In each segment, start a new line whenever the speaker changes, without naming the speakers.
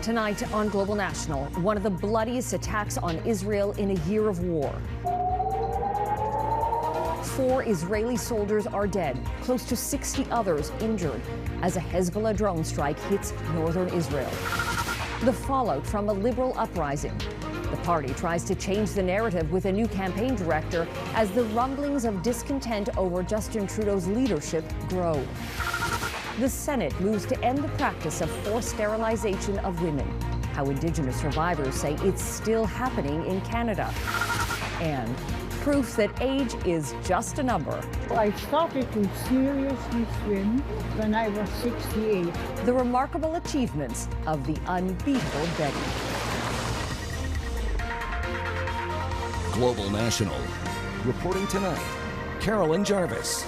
Tonight on Global National, one of the bloodiest attacks on Israel in a year of war. 4 Israeli soldiers are dead, close to 60 others injured as a Hezbollah drone strike hits northern Israel. The fallout from a liberal uprising. The party tries to change the narrative with a new campaign director as the rumblings of discontent over Justin Trudeau's leadership grow. The Senate moves to end the practice of forced sterilization of women. How Indigenous survivors say it's still happening in Canada. And proof that age is just a number.
I started to seriously swim when I was 68.
The remarkable achievements of the unbeatable Betty.
Global National. Reporting tonight, Carolyn Jarvis.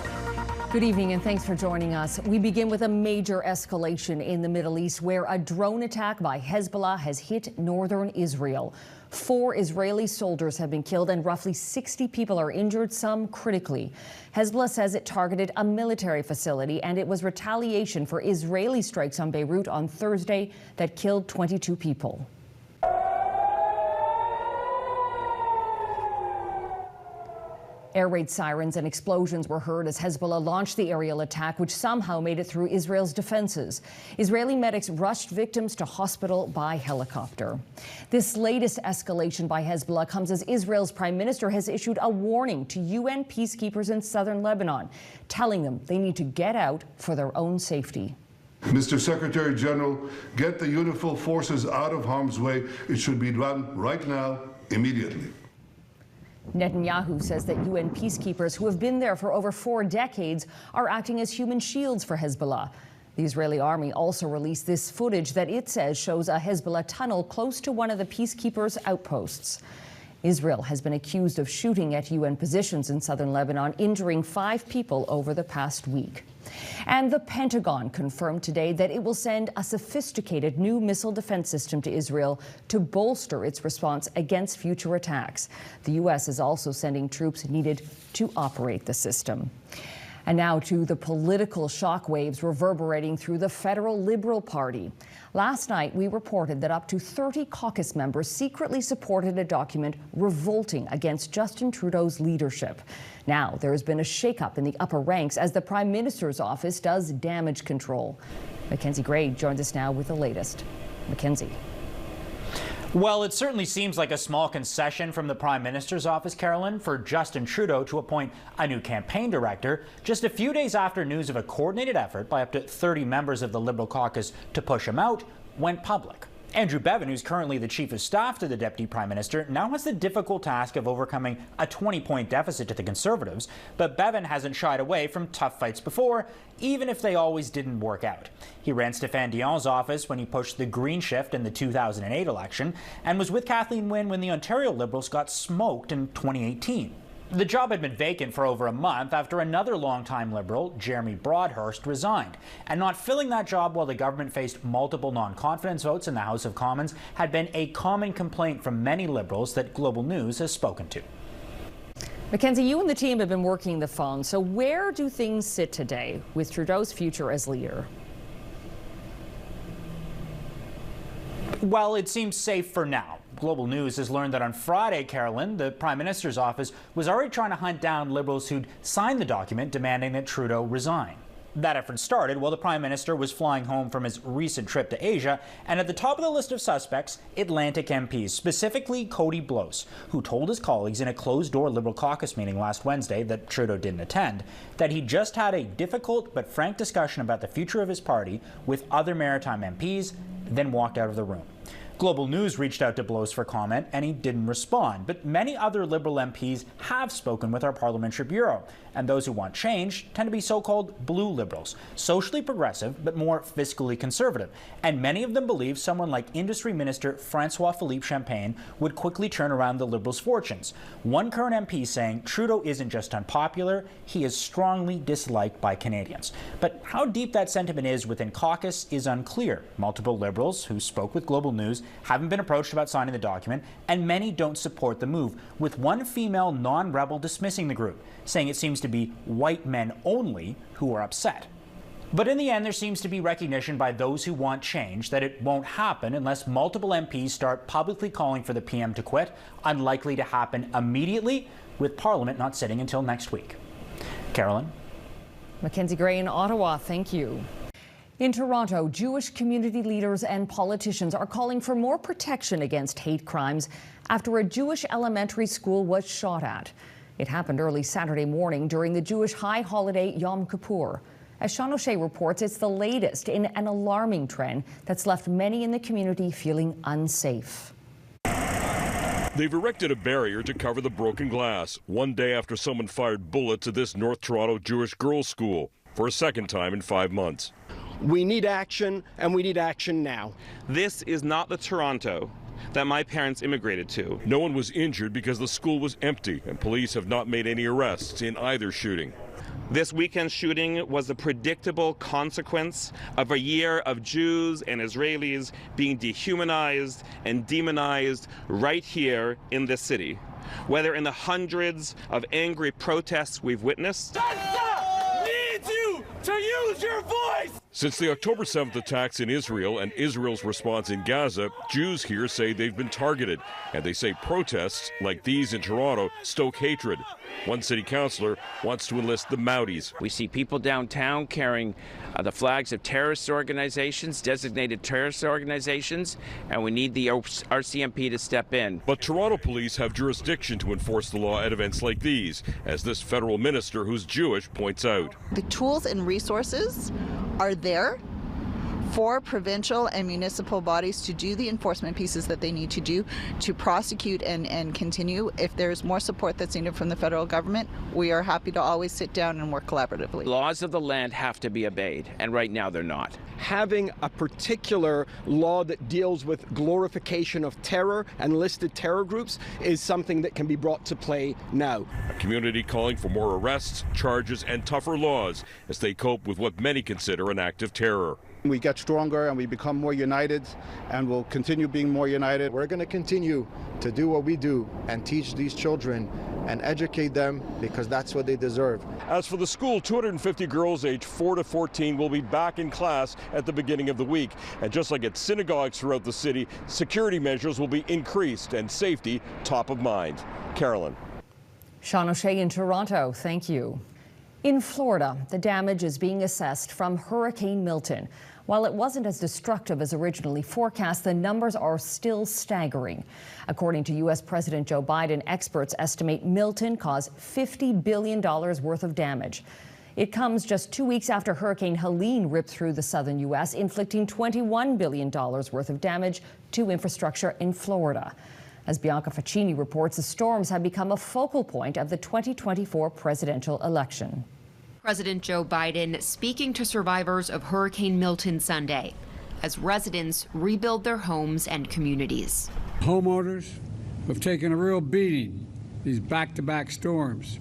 Good evening and thanks for joining us. We begin with a major escalation in the Middle East where a drone attack by Hezbollah has hit northern Israel. 4 Israeli soldiers have been killed and roughly 60 people are injured, some critically. Hezbollah says it targeted a military facility and it was retaliation for Israeli strikes on Beirut on Thursday that killed 22 people. Air raid sirens and explosions were heard as Hezbollah launched the aerial attack, which somehow made it through Israel's defenses. Israeli medics rushed victims to hospital by helicopter. This latest escalation by Hezbollah comes as Israel's Prime Minister has issued a warning to UN peacekeepers in southern Lebanon, telling them they need to get out for their own safety.
Mr. Secretary General, get the UNIFIL forces out of harm's way. It should be done right now, immediately.
Netanyahu says that UN peacekeepers who have been there for over 4 decades are acting as human shields for Hezbollah. The Israeli army also released this footage that it says shows a Hezbollah tunnel close to one of the peacekeepers' outposts. Israel has been accused of shooting at UN positions in southern Lebanon, injuring 5 people over the past week. And the Pentagon confirmed today that it will send a sophisticated new missile defense system to Israel to bolster its response against future attacks. The U.S. is also sending troops needed to operate the system. And now to the political shockwaves reverberating through the federal Liberal Party. Last night, we reported that up to 30 caucus members secretly supported a document revolting against Justin Trudeau's leadership. Now, there has been a shakeup in the upper ranks as the Prime Minister's office does damage control. Mackenzie Gray joins us now with the latest. Mackenzie.
Well, it certainly seems like a small concession from the Prime Minister's office, Carolyn, for Justin Trudeau to appoint a new campaign director just a few days after news of a coordinated effort by up to 30 members of the Liberal caucus to push him out went public. Andrew Bevin, who's currently the Chief of Staff to the Deputy Prime Minister, now has the difficult task of overcoming a 20-point deficit to the Conservatives, but Bevin hasn't shied away from tough fights before, even if they always didn't work out. He ran Stéphane Dion's office when he pushed the Green shift in the 2008 election, and was with Kathleen Wynne when the Ontario Liberals got smoked in 2018. The job had been vacant for over a month after another longtime Liberal, Jeremy Broadhurst, resigned. And not filling that job while the government faced multiple non-confidence votes in the House of Commons had been a common complaint from many Liberals that Global News has spoken to.
Mackenzie, you and the team have been working the phone. So where do things sit today with Trudeau's future as leader?
Well, it seems safe for now. Global News has learned that on Friday, Carolyn, the Prime Minister's office was already trying to hunt down Liberals who'd signed the document demanding that Trudeau resign. That effort started while the Prime Minister was flying home from his recent trip to Asia, and at the top of the list of suspects, Atlantic MPs, specifically Cody Blows, who told his colleagues in a closed-door Liberal caucus meeting last Wednesday that Trudeau didn't attend, that he just had a difficult but frank discussion about the future of his party with other maritime MPs, then walked out of the room. Global News reached out to Blows for comment, and he didn't respond. But many other Liberal MPs have spoken with our Parliamentary Bureau, and those who want change tend to be so-called blue Liberals, socially progressive but more fiscally conservative. And many of them believe someone like Industry Minister François-Philippe Champagne would quickly turn around the Liberals' fortunes. One current MP saying Trudeau isn't just unpopular, he is strongly disliked by Canadians. But how deep that sentiment is within caucus is unclear. Multiple Liberals who spoke with Global News haven't been approached about signing the document, and many don't support the move, with one female non-rebel dismissing the group, saying it seems to be white men only who are upset. But in the end, there seems to be recognition by those who want change that it won't happen unless multiple MPs start publicly calling for the PM to quit, unlikely to happen immediately, with Parliament not sitting until next week. Carolyn?
Mackenzie Gray in Ottawa, thank you. In Toronto, Jewish community leaders and politicians are calling for more protection against hate crimes after a Jewish elementary school was shot at. It happened early Saturday morning during the Jewish high holiday Yom Kippur. As Sean O'Shea reports, it's the latest in an alarming trend that's left many in the community feeling unsafe.
They've erected a barrier to cover the broken glass, one day after someone fired bullets at this North Toronto Jewish girls' school for a second time in 5 months.
We need action, and we need action now.
This is not the Toronto that my parents immigrated to.
No one was injured because the school was empty, and police have not made any arrests in either shooting.
This weekend shooting was a predictable consequence of a year of Jews and Israelis being dehumanized and demonized right here in this city. Whether in the hundreds of angry protests we've witnessed,
needs you to use your voice!
Since the October 7th attacks in Israel and Israel's response in Gaza, Jews here say they've been targeted, and they say protests like these in Toronto stoke hatred. One city councillor wants to enlist the Mounties.
We see people downtown carrying the flags of terrorist organizations, designated terrorist organizations, and we need the RCMP to step in.
But Toronto police have jurisdiction to enforce the law at events like these, as this federal minister who's Jewish points out.
The tools and resources are there for provincial and municipal bodies to do the enforcement pieces that they need to do to prosecute and continue. If there's more support that's needed from the federal government, we are happy to always sit down and work collaboratively.
Laws of the land have to be obeyed, and right now they're not.
Having a particular law that deals with glorification of terror and listed terror groups is something that can be brought to play now.
A community calling for more arrests, charges, and tougher laws as they cope with what many consider an act of terror.
We get stronger and we become more united, and we'll continue being more united. We're going to continue to do what we do and teach these children and educate them, because that's what they deserve.
As for the school, 250 girls aged 4 to 14 will be back in class at the beginning of the week. And just like at synagogues throughout the city, security measures will be increased and safety top of mind. Carolyn.
Sean O'Shea in Toronto, thank you. In Florida, the damage is being assessed from Hurricane Milton. While it wasn't as destructive as originally forecast, the numbers are still staggering. According to U.S. President Joe Biden, experts estimate Milton caused $50 billion worth of damage. It comes just 2 weeks after Hurricane Helene ripped through the southern U.S., inflicting $21 billion worth of damage to infrastructure in Florida. As Bianca Faccini reports, the storms have become a focal point of the 2024 presidential election.
President Joe Biden speaking to survivors of Hurricane Milton Sunday as residents rebuild their homes and communities.
Homeowners have taken a real beating these back-to-back storms,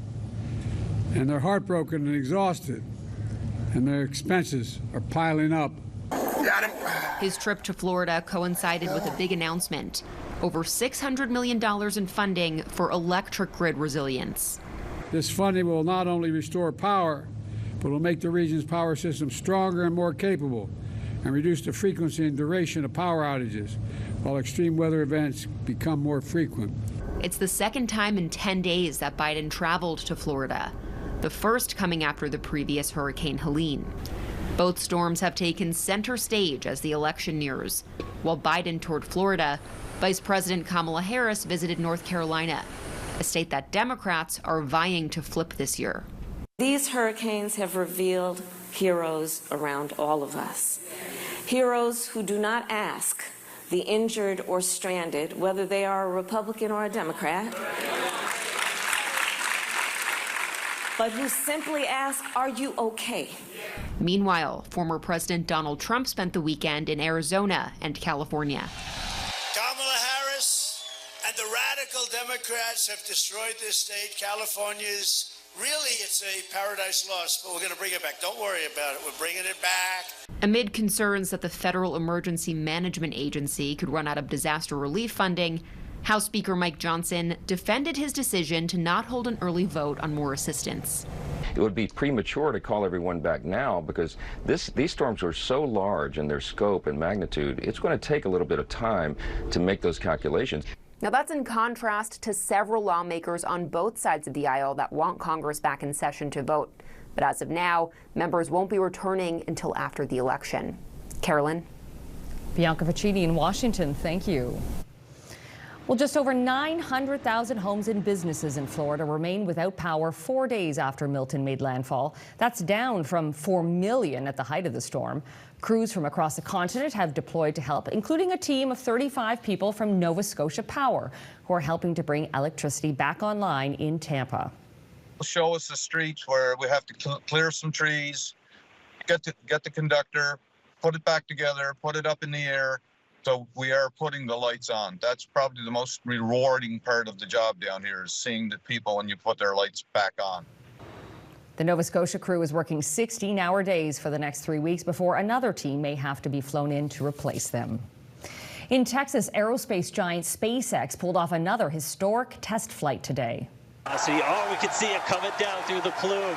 and they're heartbroken and exhausted, and their expenses are piling up.
His trip to Florida coincided with a big announcement: over $600 million in funding for electric grid resilience.
This funding will not only restore power, but will make the region's power system stronger and more capable, and reduce the frequency and duration of power outages while extreme weather events become more frequent.
It's the second time in 10 days that Biden traveled to Florida, the first coming after the previous Hurricane Helene. Both storms have taken center stage as the election nears. While Biden toured Florida, Vice President Kamala Harris visited North Carolina, a state that Democrats are vying to flip this year.
These hurricanes have revealed heroes around all of us. Heroes who do not ask the injured or stranded, whether they are a Republican or a Democrat, but who simply ask, "Are you okay?"
Meanwhile, former President Donald Trump spent the weekend in Arizona and California.
Kamala Harris and the radical Democrats have destroyed this state. California's really, it's a paradise lost, but we're going to bring it back. Don't worry about it. We're bringing it back.
Amid concerns that the Federal Emergency Management Agency could run out of disaster relief funding, House Speaker Mike Johnson defended his decision to not hold an early vote on more assistance.
It would be premature to call everyone back now because these storms are so large in their scope and magnitude, it's going to take a little bit of time to make those calculations.
Now that's in contrast to several lawmakers on both sides of the aisle that want Congress back in session to vote. But as of now, members won't be returning until after the election. Carolyn?
Bianca Vaccini in Washington, thank you. Well, just over 900,000 homes and businesses in Florida remain without power 4 days after Milton made landfall. That's down from 4 million at the height of the storm. Crews from across the continent have deployed to help, including a team of 35 people from Nova Scotia Power, who are helping to bring electricity back online in Tampa.
Show us the streets where we have to clear some trees, get the conductor, put it back together, put it up in the air. So we are putting the lights on. That's probably the most rewarding part of the job down here, is seeing the people when you put their lights back on.
The Nova Scotia crew is working 16-hour days for the next 3 weeks before another team may have to be flown in to replace them. In Texas, aerospace giant SpaceX pulled off another historic test flight today.
We can see it coming down through the plume.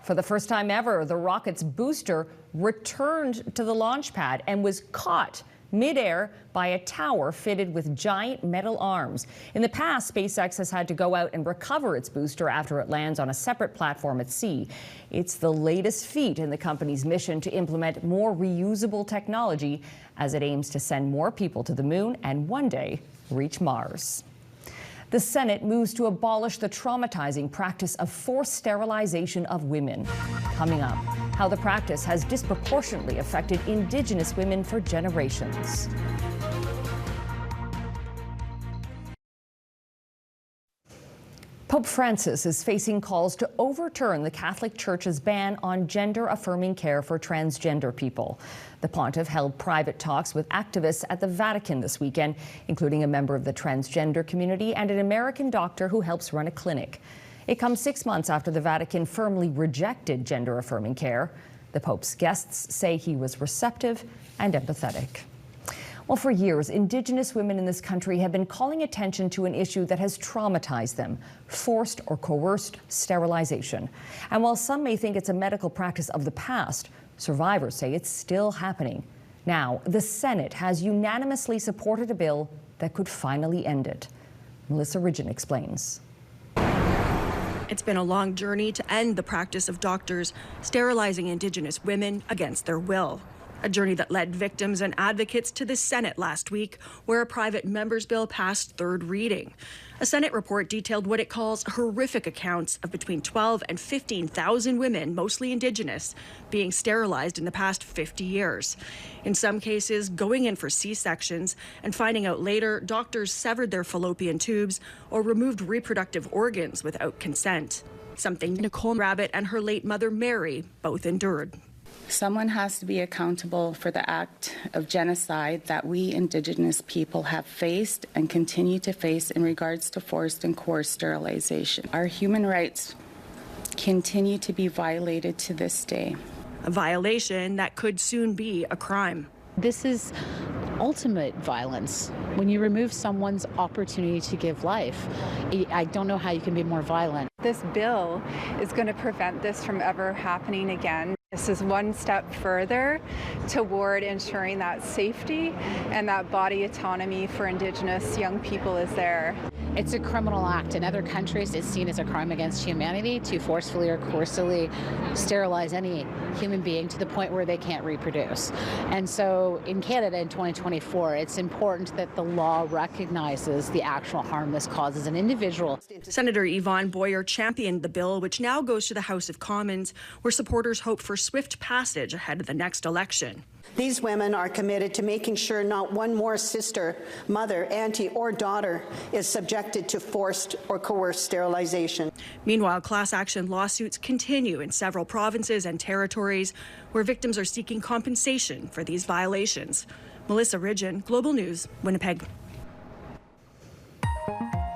For the first time ever, the rocket's booster returned to the launch pad and was caught midair by a tower fitted with giant metal arms. In the past, SpaceX has had to go out and recover its booster after it lands on a separate platform at sea. It's the latest feat in the company's mission to implement more reusable technology as it aims to send more people to the moon and one day reach Mars. The Senate moves to abolish the traumatizing practice of forced sterilization of women. Coming up, how the practice has disproportionately affected Indigenous women for generations. Pope Francis is facing calls to overturn the Catholic Church's ban on gender-affirming care for transgender people. The pontiff held private talks with activists at the Vatican this weekend, including a member of the transgender community and an American doctor who helps run a clinic. It comes 6 months after the Vatican firmly rejected gender-affirming care. The Pope's guests say he was receptive and empathetic. Well, for years, Indigenous women in this country have been calling attention to an issue that has traumatized them: forced or coerced sterilization. And while some may think it's a medical practice of the past, survivors say it's still happening. Now, the Senate has unanimously supported a bill that could finally end it. Melissa Ridgen explains.
It's been a long journey to end the practice of doctors sterilizing Indigenous women against their will. A journey that led victims and advocates to the Senate last week, where a private member's bill passed third reading. A Senate report detailed what it calls horrific accounts of between 12 and 15,000 women, mostly Indigenous, being sterilized in the past 50 years. In some cases, going in for C-sections and finding out later doctors severed their fallopian tubes or removed reproductive organs without consent. Something Nicole Rabbit and her late mother Mary both endured.
Someone has to be accountable for the act of genocide that we Indigenous people have faced and continue to face in regards to forced and coerced sterilization. Our human rights continue to be violated to this day.
A violation that could soon be a crime.
This is ultimate violence. When you remove someone's opportunity to give life, I don't know how you can be more violent.
This bill is going to prevent this from ever happening again. This is one step further toward ensuring that safety and that body autonomy for Indigenous young people is there.
It's a criminal act. In other countries, it's seen as a crime against humanity to forcefully or coercively sterilize any human being to the point where they can't reproduce. And so in Canada in 2024, it's important that the law recognizes the actual harm this causes an individual.
Senator Yvonne Boyer championed the bill, which now goes to the House of Commons, where supporters hope for swift passage ahead of the next election.
These women are committed to making sure not one more sister, mother, auntie, or daughter is subjected to forced or coerced sterilization.
Meanwhile, class action lawsuits continue in several provinces and territories where victims are seeking compensation for these violations. Melissa Ridgen, Global News, Winnipeg.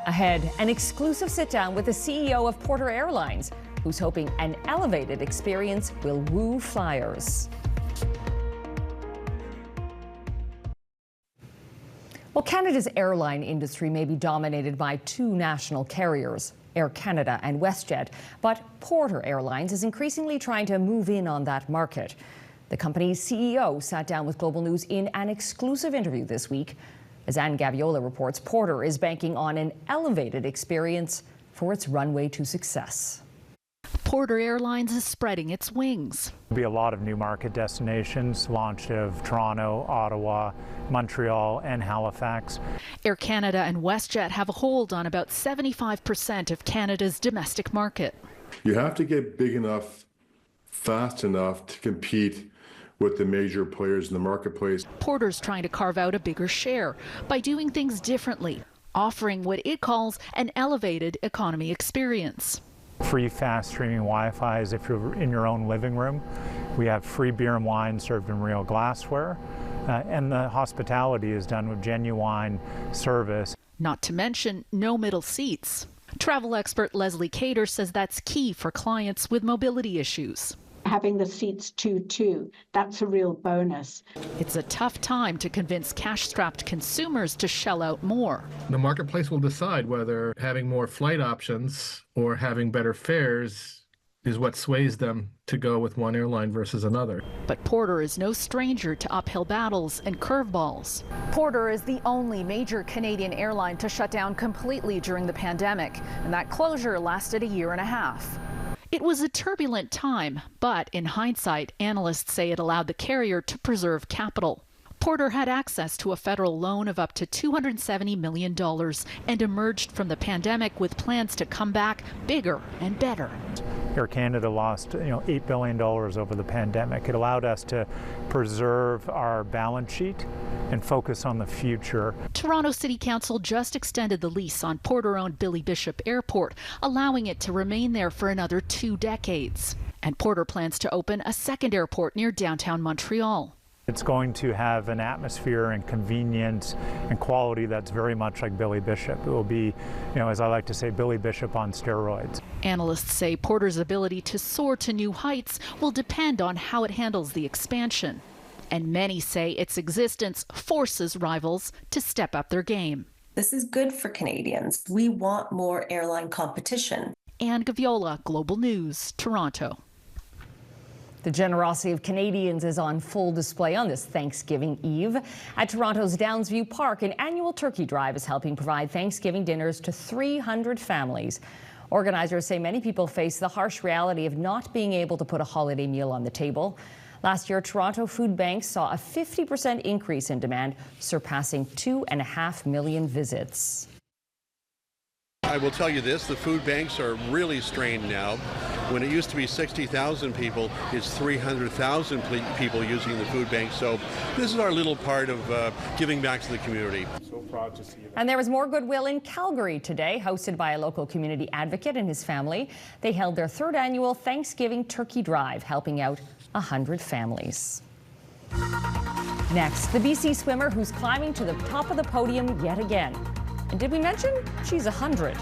Ahead, an exclusive sit-down with the CEO of Porter Airlines, who's hoping an elevated experience will woo flyers. Well, Well, Canada's airline industry may be dominated by two national carriers, Air Canada and WestJet, but Porter Airlines is increasingly trying to move in on that market. The company's CEO sat down with Global News in an exclusive interview this week. As Anne Gaviola reports, Porter is banking on an elevated experience for its runway to success.
Porter Airlines is spreading its wings.
There'll be a lot of new market destinations, launch of Toronto, Ottawa, Montreal, and Halifax.
Air Canada and WestJet have a hold on about 75% of Canada's domestic market.
You have to get big enough, fast enough to compete with the major players in the marketplace.
Porter's trying to carve out a bigger share by doing things differently, offering what it calls an elevated economy experience.
Free fast streaming Wi-Fi as if you're in your own living room. We have free beer and wine served in real glassware. And the hospitality is done with genuine service.
Not to mention no middle seats. Travel expert Leslie Cater says that's key for clients with mobility issues.
Having the seats 2-2, that's a real bonus.
It's a tough time to convince cash-strapped consumers to shell out more.
The marketplace will decide whether having more flight options or having better fares is what sways them to go with one airline versus another.
But Porter is no stranger to uphill battles and curveballs.
Porter is the only major Canadian airline to shut down completely during the pandemic, and that closure lasted a year and a half.
It was a turbulent time, but in hindsight, analysts say it allowed the carrier to preserve capital. Porter had access to a federal loan of up to $270 million and emerged from the pandemic with plans to come back bigger and better.
Air Canada lost $8 billion over the pandemic. It allowed us to preserve our balance sheet and focus on the future.
Toronto City Council just extended the lease on Porter-owned Billy Bishop Airport, allowing it to remain there for another 2 decades. And Porter plans to open a second airport near downtown Montreal.
It's going to have an atmosphere and convenience and quality that's very much like Billy Bishop. It will be, as I like to say, Billy Bishop on steroids.
Analysts say Porter's ability to soar to new heights will depend on how it handles the expansion. And many say its existence forces rivals to step up their game.
This is good for Canadians. We want more airline competition.
Anne Gaviola, Global News, Toronto.
The generosity of Canadians is on full display on this Thanksgiving Eve. At Toronto's Downsview Park, an annual turkey drive is helping provide Thanksgiving dinners to 300 families. Organizers say many people face the harsh reality of not being able to put a holiday meal on the table. Last year, Toronto food banks saw a 50% increase in demand, surpassing 2.5 million visits.
I will tell you this, the food banks are really strained now. When it used to be 60,000 people, it's 300,000 people using the food bank. So this is our little part of giving back to the community.
So proud to see you.
And there was more goodwill in Calgary today, hosted by a local community advocate and his family. They held their 3rd annual Thanksgiving Turkey Drive, helping out 100 families. Next, the BC swimmer who's climbing to the top of the podium yet again. And did we mention she's 100?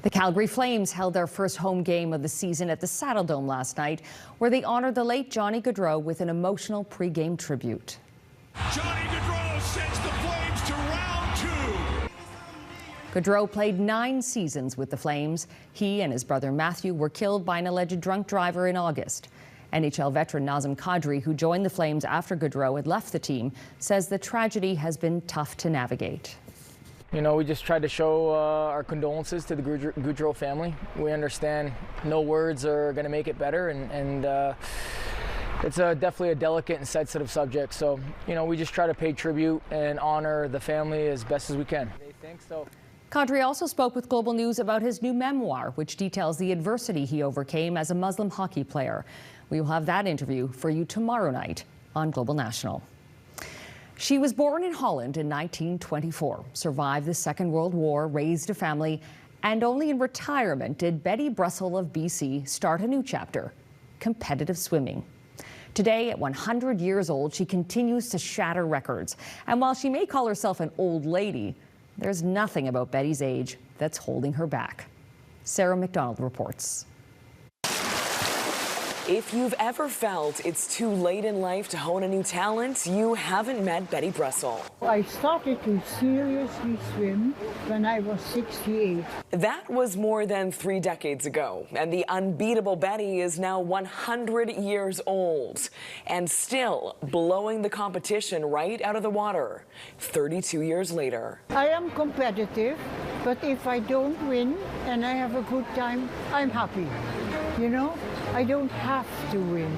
The Calgary Flames held their first home game of the season at the Saddle Dome last night, where they honored the late Johnny Gaudreau with an emotional pre-game tribute.
Johnny Gaudreau sends the Flames to round 2.
Gaudreau played 9 seasons with the Flames. He and his brother Matthew were killed by an alleged drunk driver in August. NHL veteran Nazem Kadri, who joined the Flames after Gaudreau had left the team, says the tragedy has been tough to navigate.
We just tried to show our condolences to the Gaudreau family. We understand no words are going to make it better, and it's definitely a delicate and sensitive subject. So, we just try to pay tribute and honor the family as best as we can.
Kadri also spoke with Global News about his new memoir, which details the adversity he overcame as a Muslim hockey player. We will have that interview for you tomorrow night on Global National. She was born in Holland in 1924, survived the Second World War, raised a family, and only in retirement did Betty Brussel of BC start a new chapter, competitive swimming. Today, at 100 years old, she continues to shatter records. And while she may call herself an old lady, there's nothing about Betty's age that's holding her back. Sarah McDonald reports.
If you've ever felt it's too late in life to hone a new talent, you haven't met Betty Brussel.
I started to seriously swim when I was 68.
That was more than 3 decades ago, and the unbeatable Betty is now 100 years old and still blowing the competition right out of the water 32 years later.
I am competitive, but if I don't win and I have a good time, I'm happy. You know, I don't have to win,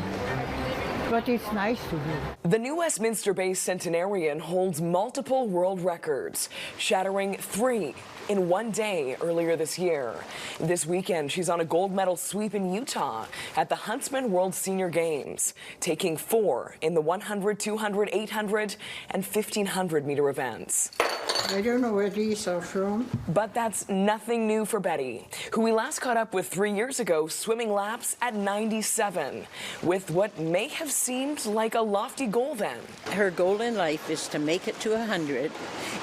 but it's nice to win.
The new Westminster-based centenarian holds multiple world records, shattering 3 in one day earlier this year. This weekend, she's on a gold medal sweep in Utah at the Huntsman World Senior Games, taking 4 in the 100, 200, 800, and 1500 meter events.
I don't know where these are from.
But that's nothing new for Betty, who we last caught up with 3 years ago, swimming laps at 97, with what may have seemed like a lofty goal then.
Her goal in life is to make it to 100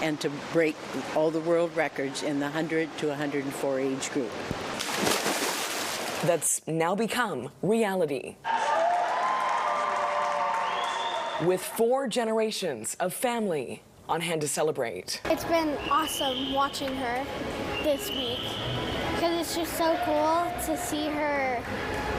and to break all the world records in the 100 to 104 age group.
That's now become reality. With 4 generations of family on hand to celebrate.
It's been awesome watching her this week because it's just so cool to see her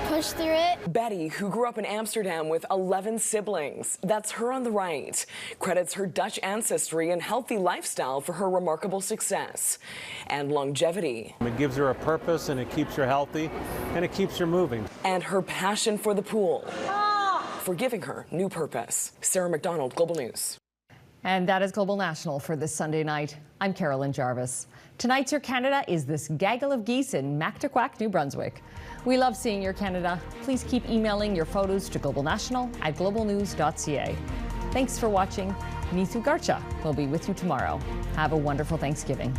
push through it.
Betty, who grew up in Amsterdam with 11 siblings, that's her on the right, credits her Dutch ancestry and healthy lifestyle for her remarkable success and longevity.
It gives her a purpose and it keeps her healthy and it keeps her moving.
And her passion for the pool, for giving her new purpose. Sarah McDonald, Global News.
And that is Global National for this Sunday night. I'm Carolyn Jarvis. Tonight's Your Canada is this gaggle of geese in Mactaquac, New Brunswick. We love seeing your Canada. Please keep emailing your photos to globalnational@globalnews.ca. Thanks for watching. Neetu Garcha will be with you tomorrow. Have a wonderful Thanksgiving.